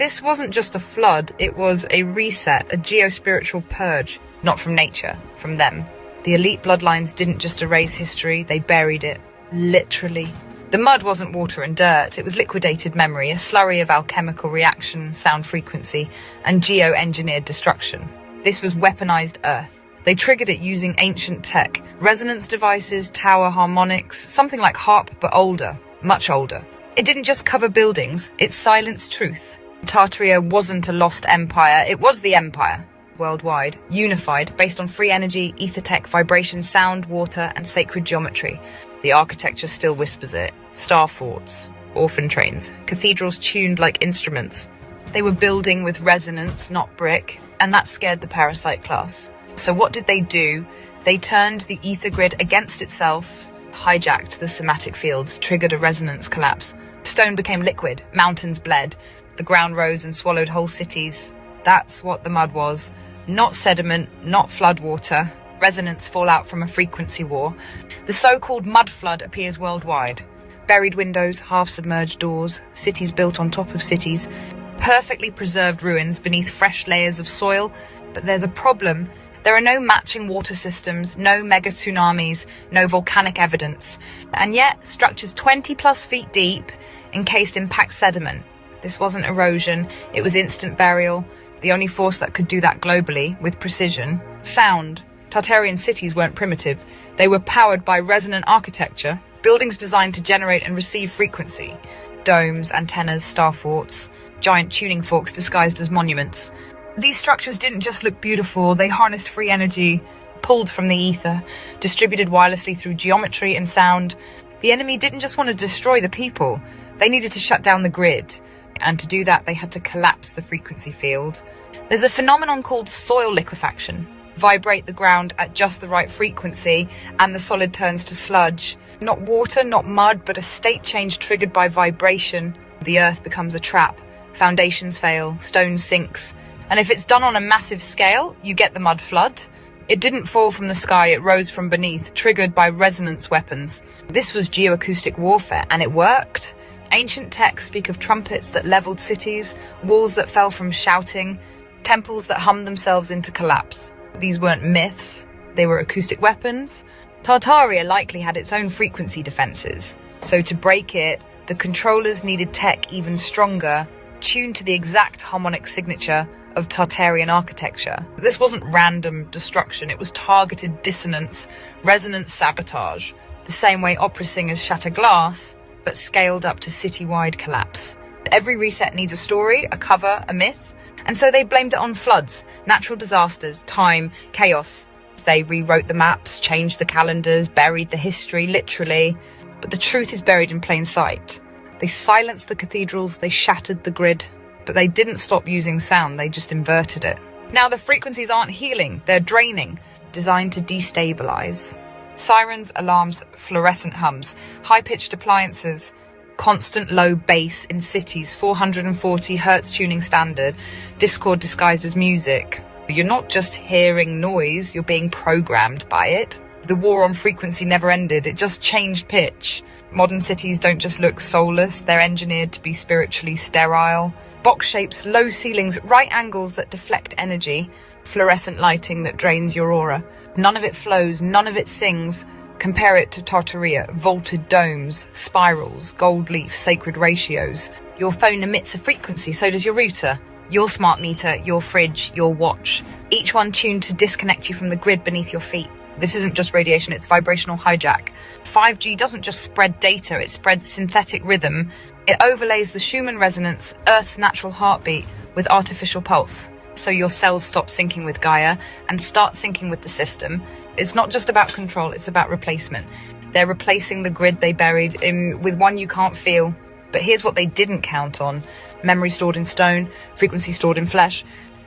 This wasn't just a flood, it was a reset, a geospiritual purge. Not from nature, from them. The elite bloodlines didn't just erase history, they buried it. Literally. The mud wasn't water and dirt, it was liquidated memory, a slurry of alchemical reaction, sound frequency, and geo-engineered destruction. This was weaponized Earth. They triggered it using ancient tech, resonance devices, tower harmonics, something like HAARP but older, much older. It didn't just cover buildings, it silenced truth. Tartaria wasn't a lost empire, it was the empire. Worldwide, unified, based on free energy, ether tech, vibration, sound, water, and sacred geometry. The architecture still whispers it. Star forts, orphan trains, cathedrals tuned like instruments. They were building with resonance, not brick, and that scared the parasite class. So what did they do? They turned the ether grid against itself, hijacked the somatic fields, triggered a resonance collapse. Stone became liquid, mountains bled, the ground rose and swallowed whole cities. That's what the mud was. Not sediment, not floodwater, resonance fallout from a frequency war. The so-called mud flood appears worldwide. Buried windows, half-submerged doors, cities built on top of cities, perfectly preserved ruins beneath fresh layers of soil. But there's a problem. There are no matching water systems, no mega tsunamis, no volcanic evidence. And yet, structures 20 plus feet deep, encased in packed sediment. This wasn't erosion, it was instant burial. The only force that could do that globally, with precision. Sound. Tartarian cities weren't primitive. They were powered by resonant architecture, buildings designed to generate and receive frequency. Domes, antennas, star forts, giant tuning forks disguised as monuments. These structures didn't just look beautiful, they harnessed free energy, pulled from the ether, distributed wirelessly through geometry and sound. The enemy didn't just want to destroy the people, they needed to shut down the grid. And to do that, they had to collapse the frequency field. There's a phenomenon called soil liquefaction. Vibrate the ground at just the right frequency, and the solid turns to sludge. Not water, not mud, but a state change triggered by vibration. The earth becomes a trap. Foundations fail, stone sinks. And if it's done on a massive scale, you get the mud flood. It didn't fall from the sky, it rose from beneath, triggered by resonance weapons. This was geoacoustic warfare, and it worked. Ancient texts speak of trumpets that leveled cities, walls that fell from shouting, temples that hummed themselves into collapse. These weren't myths, they were acoustic weapons. Tartaria likely had its own frequency defenses. So to break it, the controllers needed tech even stronger, tuned to the exact harmonic signature of Tartarian architecture. This wasn't random destruction, it was targeted dissonance, resonant sabotage. The same way opera singers shatter glass, but scaled up to citywide collapse. Every reset needs a story, a cover, a myth, and so they blamed it on floods, natural disasters, time, chaos. They rewrote the maps, changed the calendars, buried the history, literally. But the truth is buried in plain sight. They silenced the cathedrals, they shattered the grid, but they didn't stop using sound, they just inverted it. Now the frequencies aren't healing, they're draining, designed to destabilize. Sirens, alarms, fluorescent hums, high-pitched appliances, constant low bass in cities, 440 Hz tuning standard, Discord disguised as music. You're not just hearing noise, you're being programmed by it. The war on frequency never ended, it just changed pitch. Modern cities don't just look soulless, they're engineered to be spiritually sterile. Box shapes, low ceilings, right angles that deflect energy, fluorescent lighting that drains your aura. None of it flows, none of it sings. Compare it to Tartaria, vaulted domes, spirals, gold leaf, sacred ratios. Your phone emits a frequency, so does your router. Your smart meter, your fridge, your watch. Each one tuned to disconnect you from the grid beneath your feet. This isn't just radiation, it's vibrational hijack. 5G doesn't just spread data, it spreads synthetic rhythm. It overlays the Schumann resonance, Earth's natural heartbeat, with artificial pulse. So your cells stop syncing with Gaia and start syncing with the system. It's not just about control, it's about replacement. They're replacing the grid they buried with one you can't feel. But here's what they didn't count on. Memory stored in stone, frequency stored in flesh.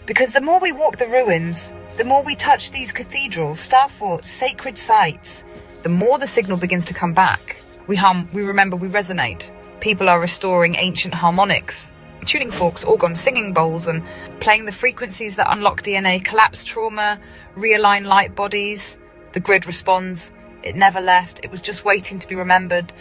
Because the more we walk the ruins, the more we touch these cathedrals, star forts, sacred sites, the more the signal begins to come back. We hum, we remember, we resonate. People are restoring ancient harmonics, tuning forks, organs, singing bowls, and playing the frequencies that unlock DNA, collapse trauma, realign light bodies. The grid responds. It never left. It was just waiting to be remembered.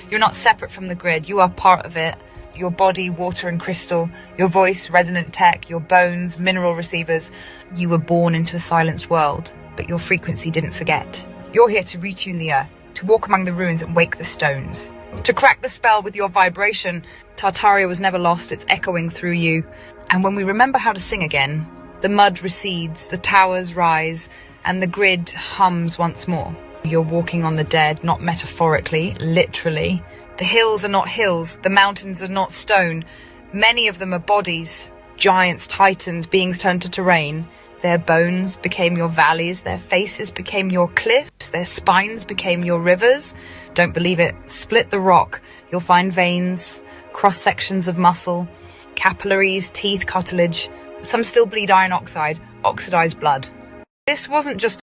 You're not separate from the grid. You are part of it. your body, water and crystal, your voice, resonant tech, your bones, mineral receivers. You were born into a silenced world, but your frequency didn't forget. You're here to retune the earth, to walk among the ruins and wake the stones. To crack the spell with your vibration. Tartaria was never lost, it's echoing through you. And when we remember how to sing again, the mud recedes, the towers rise, and the grid hums once more. You're walking on the dead, not metaphorically, literally. The hills are not hills, the mountains are not stone. Many of them are bodies, giants, titans, beings turned to terrain. Their bones became your valleys, their faces became your cliffs, their spines became your rivers. Don't believe it? Split the rock. You'll find veins, cross-sections of muscle, capillaries, teeth, cartilage. Some still bleed iron oxide, oxidized blood. This wasn't just